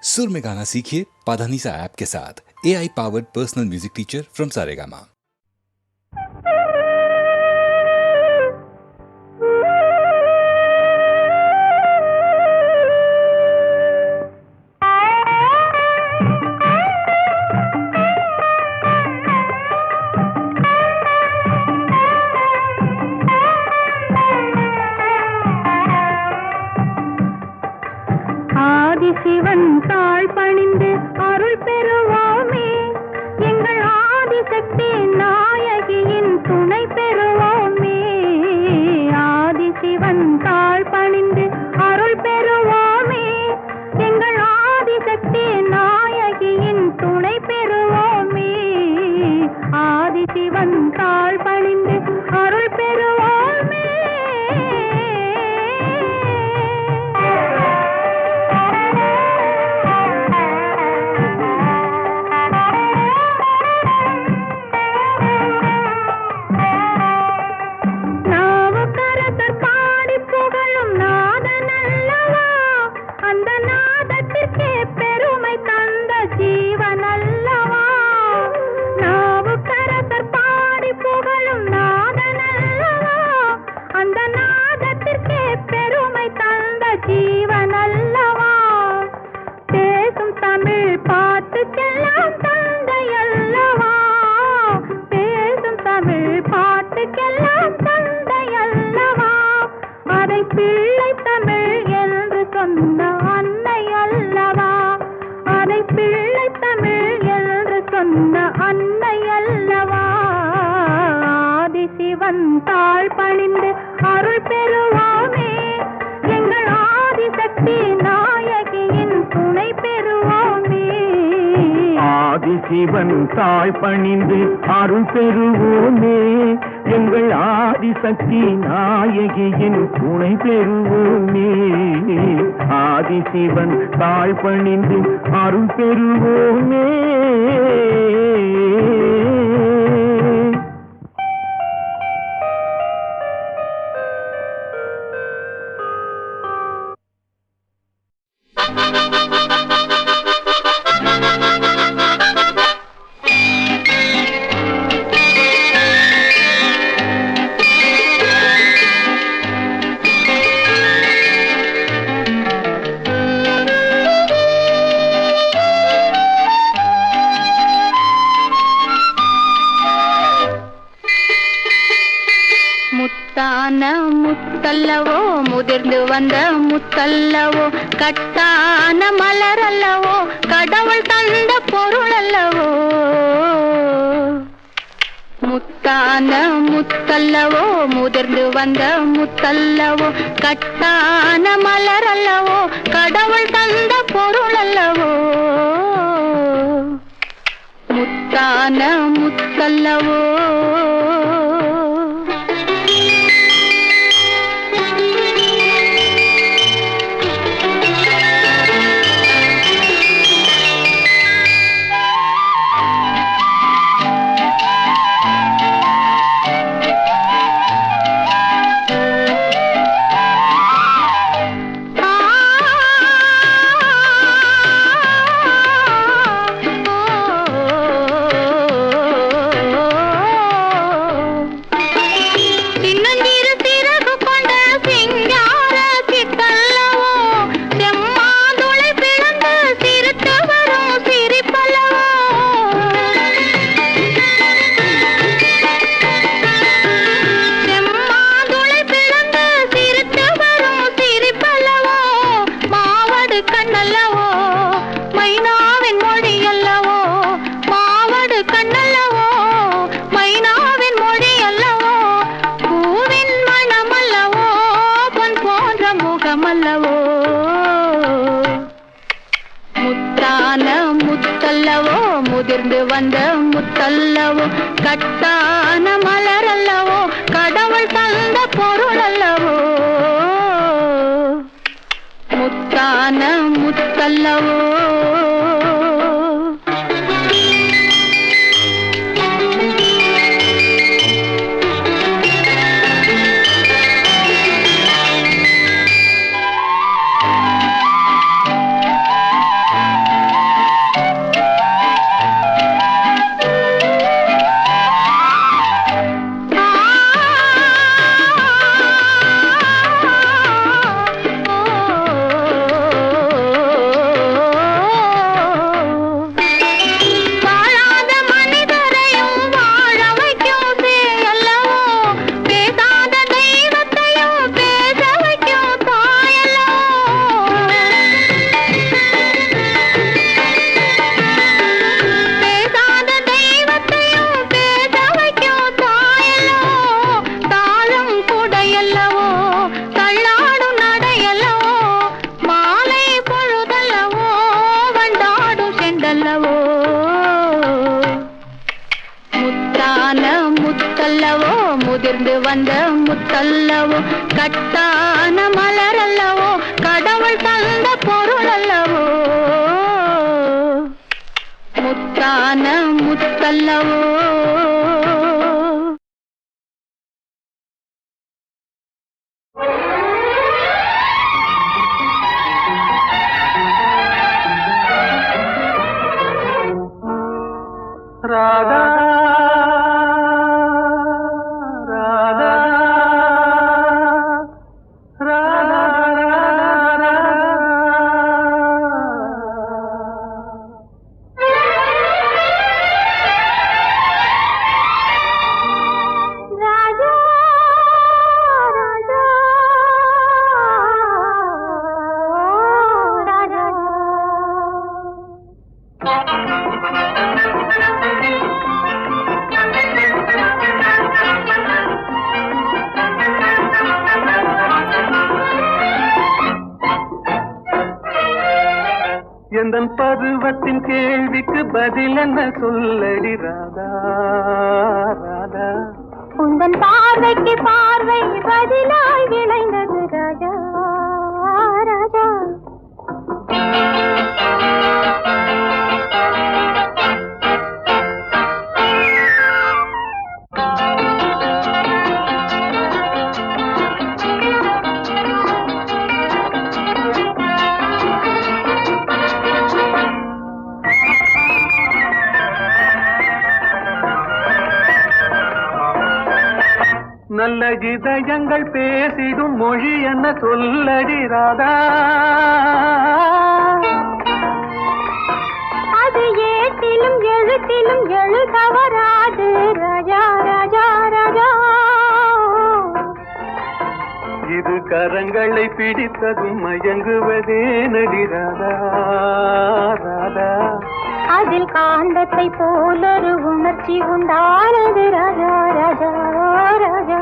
सुर में गाना सीखिए पाधानीसा ऐप के साथ। AI powered personal music teacher from Saregama. Sivan தாழ் பணிந்து அருள் பெறுவோமே, எங்கள் ஆதிசக்தி நாயகியின் துணை பெறுவோமே. ஆதிசிவன் தாழ் பணிந்து அருள் பெறுவோமே, எங்கள் ஆதிசக்தி நாயகியின் துணை பெறுவோமே. ஆதிசிவன் தாழ் பணிந்து அருள் பெறுவோமே. தாழ் பணிந்து அருள் பெறுவோமே, எங்கள் ஆதிசக்தி நாயகியின் துணை பெறுவோமே. ஆதிசிவன் தாழ் பணிந்து அருள் பெறுவோமே, எங்கள் ஆதிசக்தி நாயகியின் துணை பெறுவோமே. ஆதிசிவன் தாழ் பணிந்து அருள் பெறுவோமே. முத்தல்லவோ முதிர்ந்து வந்த முத்தல்லவோ, கட்டான மலர் அல்லவோ, கடவுள் தந்த பொருள் அல்லவோ. முத்தான முத்தல்லவோ முதிர்ந்து வந்த முத்தல்லவோ, கட்டான மலர் அல்லவோ, கடவுள் தந்த பொருள் அல்லவோ. முத்தான முத்தல்லவோ. முத்தான முத்தல்லவோ முதிர்ந்து வந்த முத்தல்லவோ, கட்டான மலர் அல்லவோ, கடவுள் தந்த பொருள் அல்லவோ. முத்தான முத்தல்லவோ. முதிர்ந்து வந்த முத்தல்லவோ கட்டான மலரல்லவோ கடவுள் தந்த பொருள் அல்லவோ முத்தான முத்தல்லவோ ராதா ராதா ராதா எந்தன் பருவத்தின் கேள்விக்கு பதில் என்ன சொல்லடி ராதா ராதா உந்தன் பார்வைக்கு பார்வை பதிலாய் விளைந்தது ராஜா ராஜா நல்ல இதயங்கள் பேசிடும் மொழி என்ன சொல்லடி ராதா அது ஏட்டிலும் எழுத்திலும் எழுதவராது ராஜா ராஜா ராஜா இது கரங்களை பிடித்ததும் மயங்குவதே நடி ராதா ராதா அதில் காந்தத்தை போலொரு உணர்ச்சி உண்டானது ராஜா ராஜா ராஜா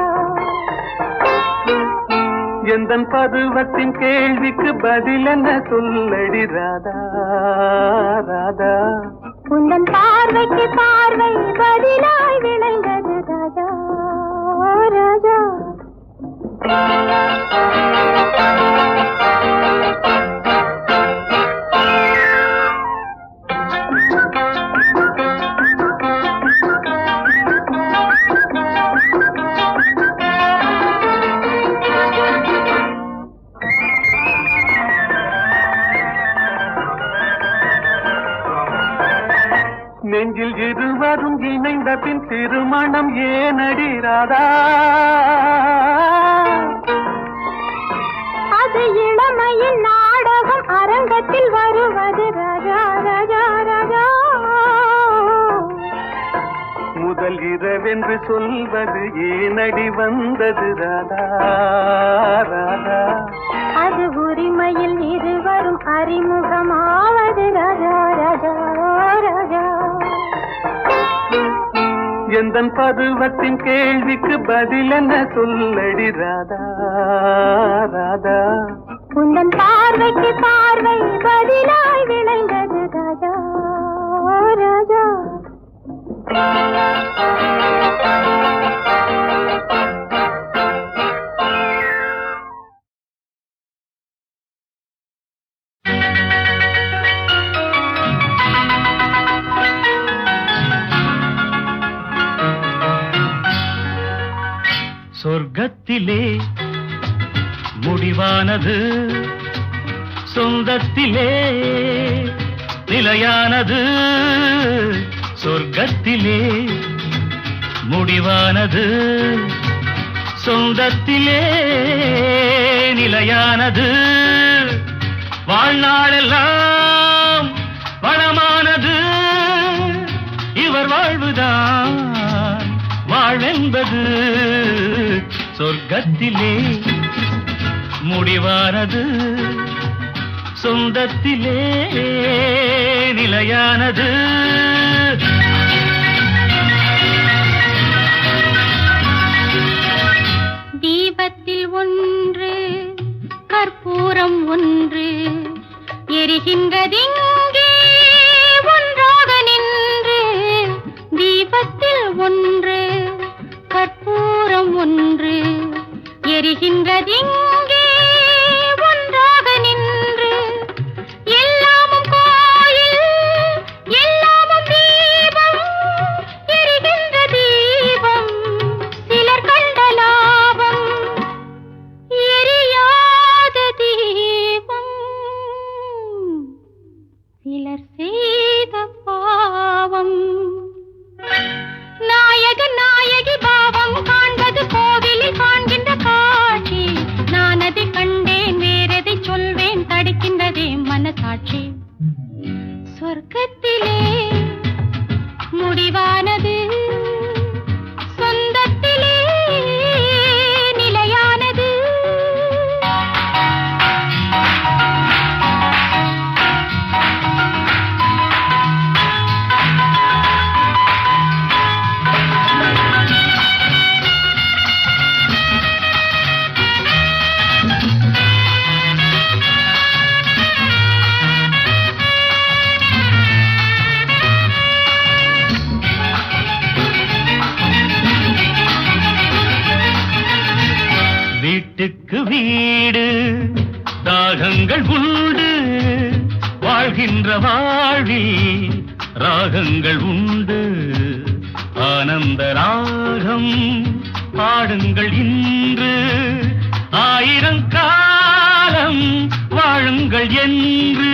எந்தன் பருவத்தின் கேள்விக்கு பதில் என்ன சொல்லடி ராதா ராதா உந்தன் பார்வைக்கு பார்வை பதிலாய் விளைந்தது ராஜா ராஜா நெஞ்சில் இருவரும் இணைந்த பின் திருமணம் ஏனடி ராதா அது இளமையின் நாடகம் அரங்கத்தில் வருவது ராஜா ராஜா ராஜா முதல் இரவென்று சொல்வது ஏனடி வந்தது ராதா ராதா அது உரிமையில் இருவரும் அறிமுகமாவது ராஜா ராஜா ராஜா எந்தன் பருவத்தின் கேள்விக்கு பதில் என்ன சொல்லடி ராதா ராதா உந்தன் பார்வைக்கு பார்வை பதிலாய் விளைந்தது ராஜா ராஜா சொர்க்கத்திலே முடிவானது சொந்தத்திலே நிலையானது சொர்க்கத்திலே முடிவானது சொந்தத்திலே நிலையானது வாழ்நாளெல்லாம் வளமானது இவர் வாழ்வுதான் வாழ்வென்பது சொர்க்கத்திலே முடிவானது சொந்தத்திலே நிலையானது தீபத்தில் ஒன்று கற்பூரம் ஒன்று எரிகின்றதிங்கே ஒன்றாக நின்று தீபத்தில் ஒன்று கற்பூரம் ஒன்று ஒன்று எரிகின்றதிங்கே ஒன்றாக நின்று. எல்லாமும் கோயில், எல்லாமும் தீபம், எரிகின்ற தீபம் சிலர் கண்ட லாபம், எரியாத தீபம் சிலர் செய்த பாவம். நாயகன் நாயகி பாவம் காண்பது கோவிலில் காண்கின்ற காட்சி. நான் அதை கண்டேன், வேறெதை சொல்வேன், தடுக்கின்றதே மனசாட்சி. சொர்க்கத்திலே முடிவானது, சொந்தத்திலே நிலையானது. வீட்டுக்கு வீடு தாகங்கள் உண்டு, வாழ்கின்ற வாழ்வில் ராகங்கள் உண்டு. ஆனந்த ராகம் பாடுங்கள் இன்று, ஆயிரம் காலம் வாழுங்கள் என்று.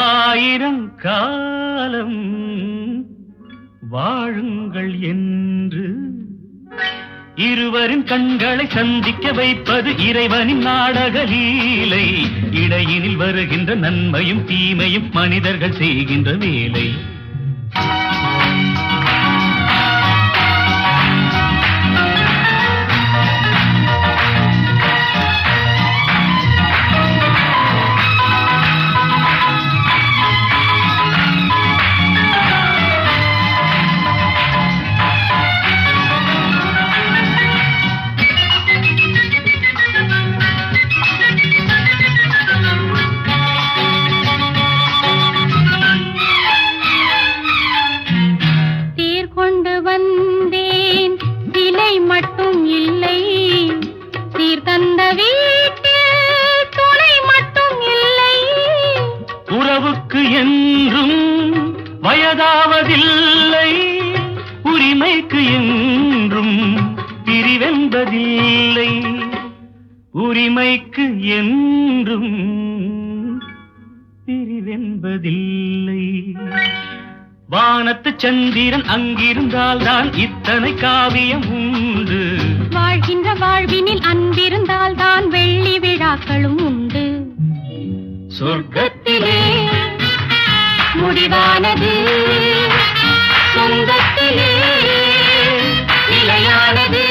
ஆயிரம் காலம் வாழுங்கள் என்று. இருவரின் கண்களை சந்திக்க வைப்பது இறைவனின் நாடக லீலை. இடையினில் வருகின்ற நன்மையும் தீமையும் மனிதர்கள் செய்கின்ற வேலை. என்றும் வயதாவதில்லை, உரிமைக்கு என்றும் பிரிவென்பதில்லை. உரிமைக்கு என்றும் பிரிவென்பதில்லை. வானத்து சந்திரன் அங்கிருந்தால் தான் இத்தனை காவியம் உண்டு. வாழ்கின்ற வாழ்வினில் அன்பிருந்தால் தான் வெள்ளி விழாக்களும் உண்டு. சொர்க்கத்திலே முடிவானது, சொந்தத்திலே நிலையானது.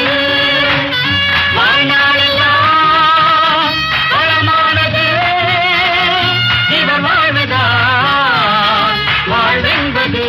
வாழ்நாளெல்லாம் வளமானது, இவர் வாழ்வதால் வாழ்வென்பது.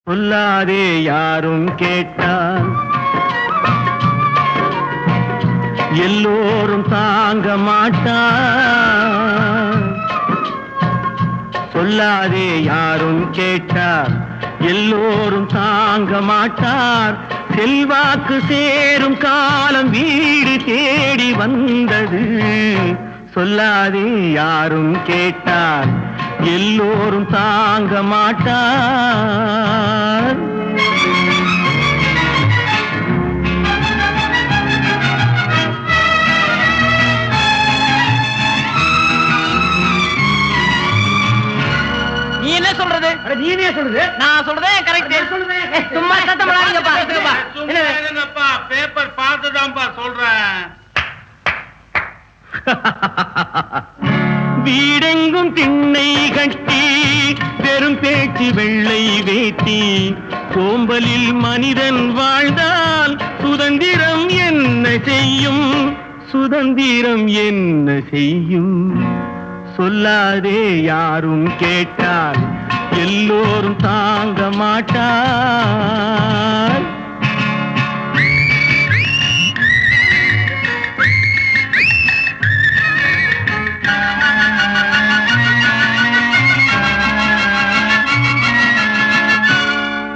சொல்லாதே யாரும் கேட்டால் எல்லோரும் தாங்க மாட்டார். சொல்லாதே யாரும் கேட்டார் எல்லோரும் தாங்க மாட்டார். செல்வாக்கு சேரும் காலம் வீடு தேடி வந்தது. சொல்லாதே யாரும் கேட்டார் எல்லோரும் தாங்க மாட்டார். நீ என்ன சொல்றது? நீனே சொல்லுது. நான் சொல்றதே கரெக்ட். சும்மா சத்தம் என்னப்பா பேப்பர் பார்த்துதான்ப்பா சொல்றேன். வீடெங்கும் திண்ணை கட்டி பெரும் பேச்சு வெள்ளை வேட்டி சோம்பலில் மனிதன் வாழ்ந்தால் சுதந்திரம் என்ன செய்யும்? சுதந்திரம் என்ன செய்யும்? சொல்லாதே யாரும் கேட்டால் எல்லோரும் தாங்க மாட்டார்.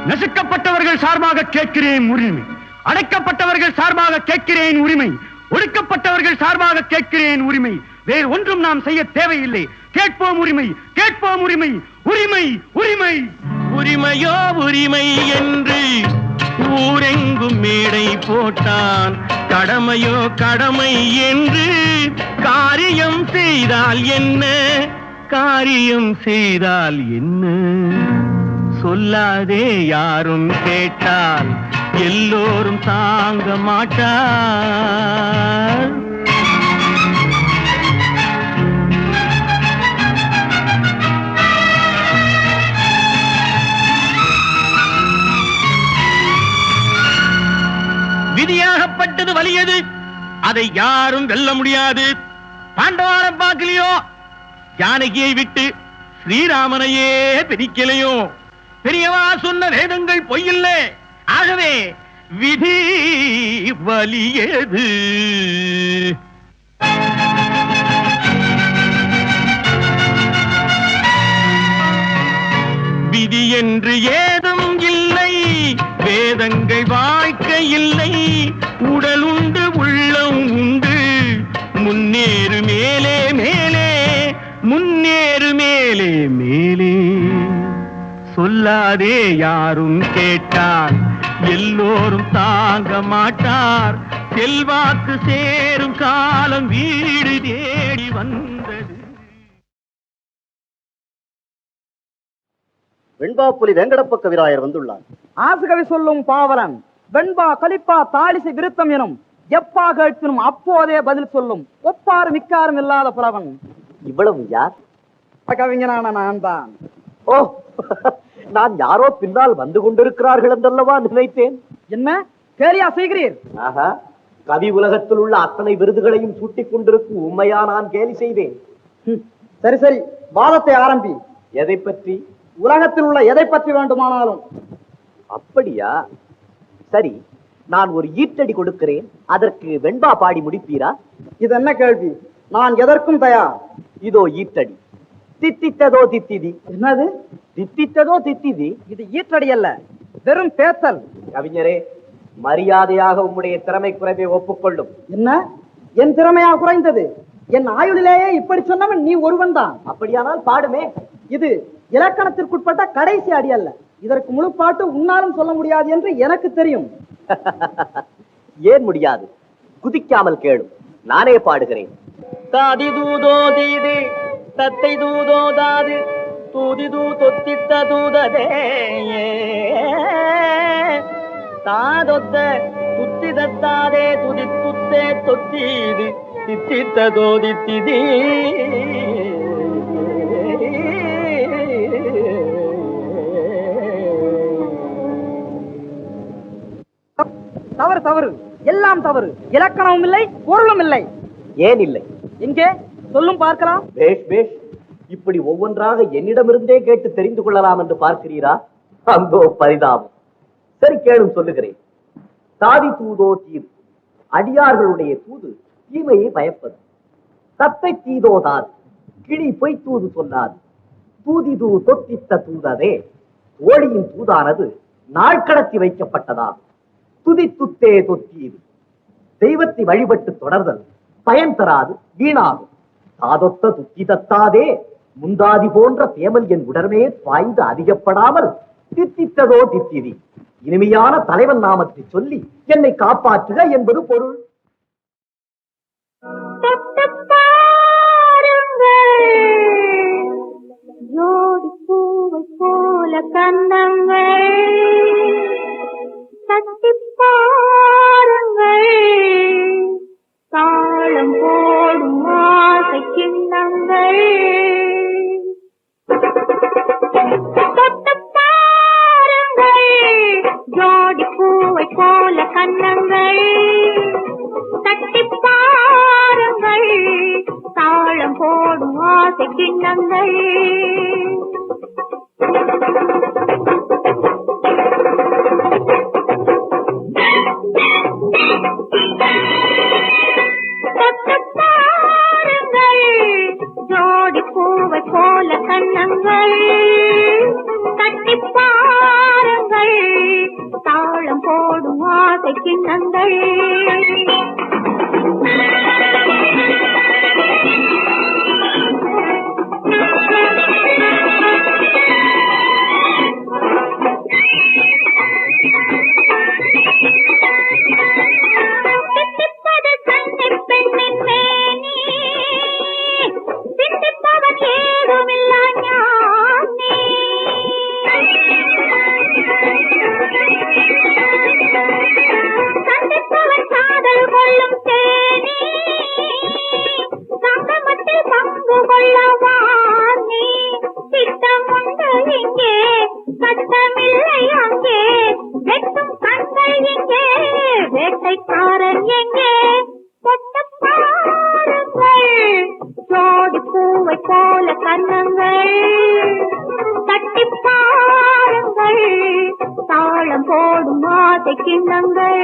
நசுக்கப்பட்டவர்கள் சார்பாக கேட்கிறேன் உரிமை. அடைக்கப்பட்டவர்கள் சார்பாக கேட்கிறேன் உரிமை. ஒடுக்கப்பட்டவர்கள் சார்பாக கேட்கிறேன் உரிமை. வேறு ஒன்றும் நாம் செய்ய தேவையில்லை. கேட்போம் உரிமை, கேட்போம் உரிமை. உரிமை, உரிமை. உரிமையோ உரிமை என்று ஊரெங்கும் மேடை போட்டான். கடமையோ கடமை என்று காரியம் செய்தால் என்ன? காரியம் செய்தால் என்ன? சொல்லாதே யாரும் கேட்டால் எல்லோரும் தாங்க மாட்டார். விதியாகப்பட்டது வலியது, அதை யாரும் வெல்ல முடியாது. பாண்டவாரம் பார்க்கலையோ, ஜானகியை விட்டு ஸ்ரீராமனையே பிரிக்கலையோ. பெரியவா சொன்ன வேதங்கள் பொய்யில்லை. ஆகவே விதி வலியது. விதி என்று ஏதும் இல்லை, வேதங்கள் வாழ்க்கை இல்லை. உடல் உண்டு உள்ளம் உண்டு, முன்னேறு மேலே மேலே, முன்னேறு மேலே மேலே. சொல்லாதே யாரும் கேட்டால் எல்லோரும் தாங்க மாட்டார். செல்வாக்கு சேரும் காலம் வீடு தேடி வந்தது. வெண்பாப்புலி வெங்கடப்ப கவிராயர் வந்துள்ளார். ஆசுகவி சொல்லும் பாவலன் வெண்பா கலிப்பா தாளிசை விருத்தம் எனும் எப்பா கேட்பினும் அப்போதே பதில் சொல்லும் ஒப்பாறு மிக்காரும் இல்லாத புலவன். இவ்வளவு யார்? கவிஞனான நான் தான். ஓ, நான் யாரோ பின்னால் வந்து கொண்டிருக்கிறார்கள் என்றல்லவா நினைத்தேன். என்ன கேலியா செய்கிறீர்? ஆஹா, கவி உலகத்தில் உள்ள அத்தனை விருதுகளையும் சூட்டிக் கொண்டிருக்கும் உண்மையா நான் கேலி செய்வேன். சரி சரி, வாதத்தை ஆரம்பி. எதை பற்றி? உலகத்தில் உள்ள எதை பற்றி வேண்டுமானாலும். அப்படியா? சரி, நான் ஒரு ஈட்டடி கொடுக்கிறேன், அதற்கு வெண்பா பாடி முடிப்பீரா? இது என்ன கேள்வி? நான் எதற்கும் தயார். இதோ ஈட்டடி. தித்தித்ததோ தித்திதி. என்னது தித்தித்ததோ தித்திதி? இது ஈற்றடி அல்ல, வெறும் பேத்தல். கவிஞரே, மரியாதையாக உம்முடைய திறமை குறைவை ஒப்புக்கொள்ளும். என்ன என் திறமையா குறைந்தது? என் ஆயுளிலேயே இப்படி சொன்னவன் நீ ஒருவன் தான். அப்படியானால் பாடுமே. இது இலக்கணத்திற்குட்பட்ட கடைசி அடி அல்ல. இதற்கு முழு பாட்டு உன்னாலும் சொல்ல முடியாது என்று எனக்கு தெரியும். ஏன் முடியாது? குதிக்காமல் கேளும், நானே பாடுகிறேன். தாதி தூதோ தீது தத்தை தூதோ தாது தூதி தூ தொத்தித்த தூததே தாதொத்த துத்திதத்தாதே துதி துத்தே தொத்தீது தித்தித்ததோ தித்திதி. தவறு தவறு, எல்லாம் தவறு. இலக்கணமும் இல்லை, பொருளும் இல்லை. ஏன் இல்லை? எங்கே சொல்லும் பார்க்கலாம். பேஷ் பேஷ், இப்படி ஒவ்வொன்றாக என்னிடமிருந்தே கேட்டு தெரிந்து கொள்ளலாம் என்று பார்க்கிறீரா? அந்தோ பரிதாபம். சரி கேளும் சொல்லுகிறேன். தாதி தூதோ தீது, அடியார்களுடைய தூது தீமையை பயப்பது. தத்தை தீதோ தாது, கிளி பொய் தூது சொல்லாது. தூதிது தொத்தித்த தூததே, தோழியின் தூதானது நாள் கடத்தி வைக்கப்பட்டதாகும். துதித்துத்தே தொத்தீது, தெய்வத்தை வழிபட்டு தொடர்தல் பயன் தராது, வீணாகும். தாதொத்த துத்தி தத்தாதே, முந்தாதி போன்ற தேமல் என் உடனே பாய்ந்து அதிகப்படாமல் தித்தித்ததோ தித்திதி. இனிமையான தலைவன் நாமத்தை சொல்லி என்னை காப்பாற்றுக என்பது பொருள். ஜோடி பூவை போல கண்ணங்கள் தட்டிப் பாருங்கள், தாளம் போடும் ஆசை கிண்ணங்கள் தொட்டுப் பாருங்கள். ஜோடி பூவை போல கண்ணங்கள் தட்டிப் பாருங்கள், தாளம் போடும் ஆசை கிண்ணங்கள். ஜோடி பூவை போல கண்ணங்கள் தட்டிப் பாருங்கள், தாளம் போடும் ஆசை கிண்ணங்கள். ஜோடி பூவை போல கண்ணங்கள் தட்டிப் பாருங்கள், தாளம் போடும் ஆசை கிண்ணங்கள்.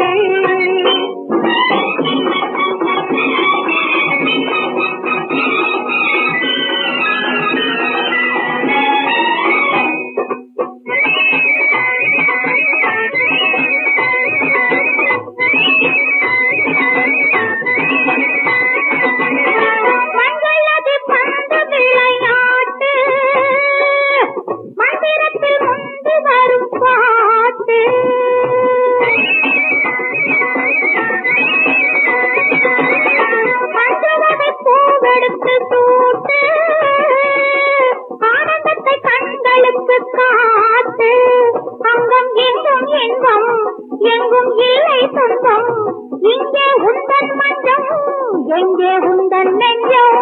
எங்கே உந்தன் நெஞ்சம்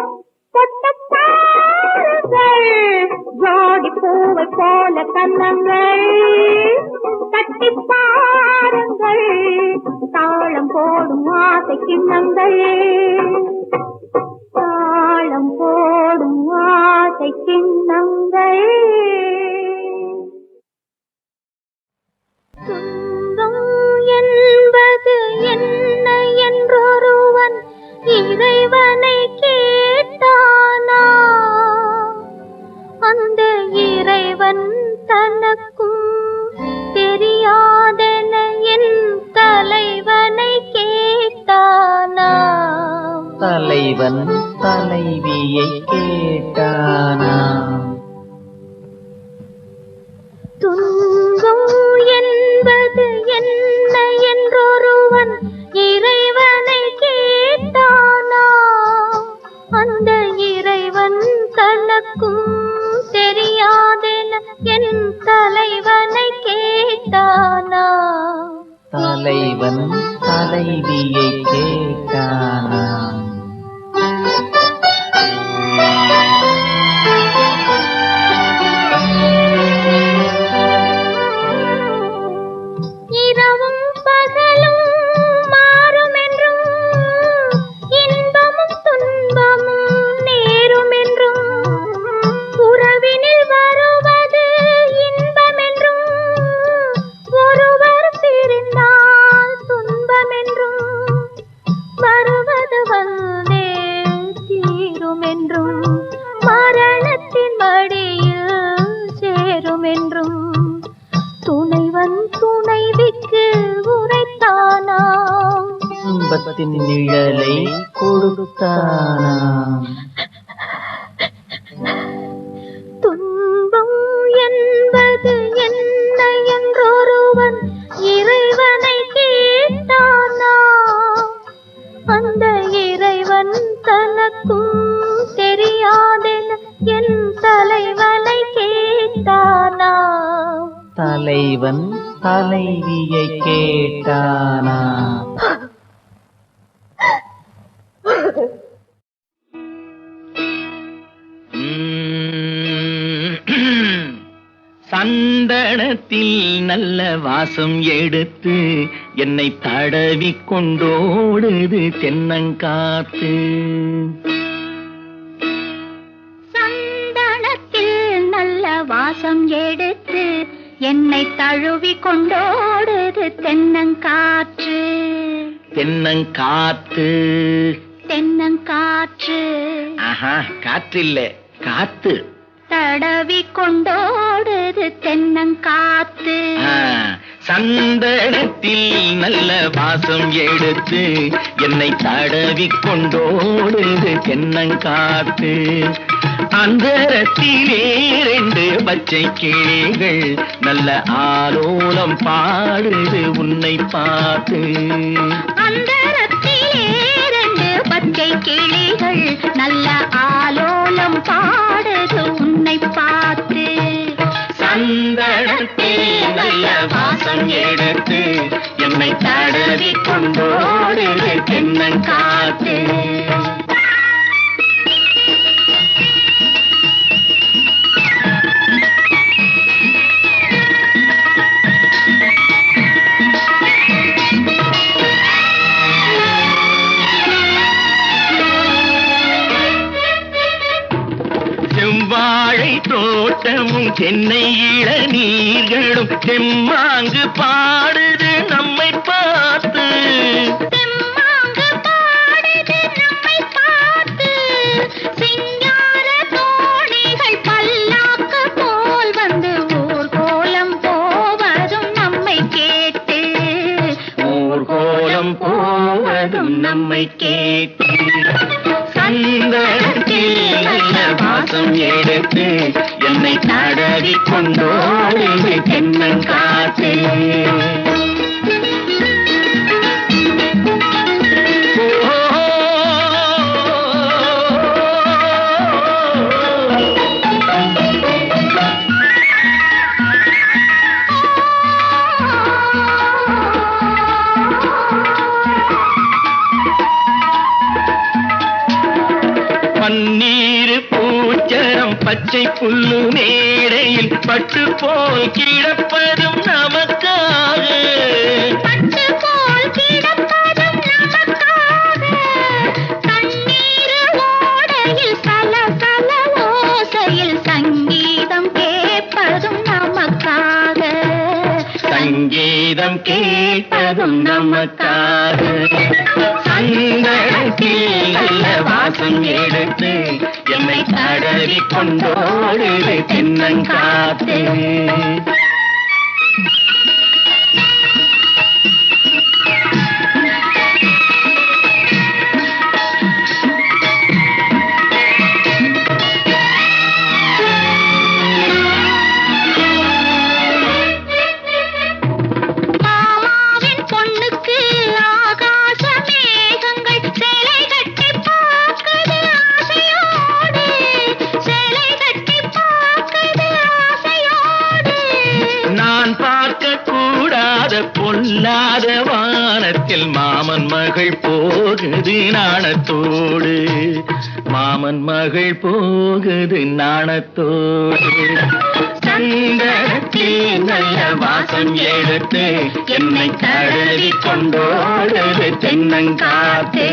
தொட்டுப் பாருங்கள், ஜோடி பூவை போல கண்ணங்கள் தட்டிப் பாருங்கள், தாளம் போடும் ஆசை கிண்ணங்கள். தாளம் போடும் ஆசை கிண்ணங்கள். துன்பம் என்பது என்ன என்றொருவன் இறைவனை கேட்டானா, அந்த இறைவன் தனக்கும் தெரியாதென என் தலைவனை கேட்டானா. தலைவன் தலைவியை கேட்டானா. துன்பம் என்பது என்ன என்றொருவன் இறைவனை கேட்டானா, அந்த இறைவன் தனக்கும் தெரியாதென என் தலைவனை கேட்டானா. தலைவன் தலைவியை கேட்டானா. இரவும் பகலும் மாறுமென்றும், இன்பமும் துன்பமும் நேருமென்றும், உறவினில் வருவது இன்பமென்றும், துன்பத்தின் நிழலை கொடுத்தானாம். துன்பம் என்பது என்ன என்றொருவன் இறைவனை கேட்டானா, அந்த இறைவன் தனக்கும் தெரியாதென என் தலைவனை கேட்டானா. தலைவன் தலைவியை கேட்டானா. சந்தனத்தில் நல்ல வாசம் எடுத்து என்னை தடவி கொண்டோடுது தென்னங்காத்து. சந்தனத்தில் நல்ல வாசம் எடுத்து என்னை தழுவி கொண்டோடுது தென்னங்காற்று. தென்னங்காத்து. தென்னங்காற்று. ஆஹா, காற்று இல்ல, காத்து. தடவி கொண்டோடுது தென்னங்காத்து. சந்தனத்தில் நல்ல வாசம் எடுத்து என்னை தடவி கொண்டோடுது தென்னங்காத்து. அந்தரத்திலே 2 பச்சை கிளிகள் நல்ல ஆலோலம் பாடுது உன்னை பார்த்து. அந்தரத்திலே 2 பச்சை கிளிகள் நல்ல ஆலோலம் பாடுது உன்னை பார்த்து. சந்தனத்தில் நல்ல வாசம் எடுத்து என்னை தடவி கொண்டோடுது தென்னங்காத்து. செவ்வாழை தோட்டமும் தென்னை இளநீர்களும் தெம்மாங்கு பாடுது நம்மை பார்த்து. தெம்மாங்கு பாடுது நம்மை பார்த்து. சிங்கார தோணிகள் பல்லாக்கு போல் வந்து ஊர்கோலம் போவதும் நம்மை கேட்டு. ஊர்கோலம் போவதும் நம்மை கேட்டு. சந்தனத்தில் நல்ல வாசம் எடுத்து என்னை தடவி கொண்டோடுது தென்னங்காத்து. பன்னீர் பூச்சரம் பச்சை புல்லு மேடையில் பட்டு போல் கிடப்பதும் நமக்காக. பட்டு போல் கிடப்பதும் நமக்காக. தண்ணீர் ஓடையில் சலசல ஓசையில் சங்கீதம் கேட்பதும் நமக்காக. சங்கீதம் கேட்பதும் நமக்காக. சந்தனத்தில் நல்ல வாசம் எடுத்து என்னை தடவி கொண்டோடுது தென்னங்காத்து. மாமாவின் பொண்ணுக்கு ஆகாச மேகங்கள் சேலை கட்டி பார்க்குது ஆசையோடு. சேலை கட்டி பார்க்குது ஆசையோடு. நான் பார்க்க கூடாத பொல்லாத வானத்தில் மாமன் மகள் போகுது நாணத்தோடு. மாமன் மகள் போகுது நாணத்தோடு. சந்தனத்தில் நல்ல வாசம் எடுத்து என்னை தடவி கொண்டோடுது தென்னங்காத்து.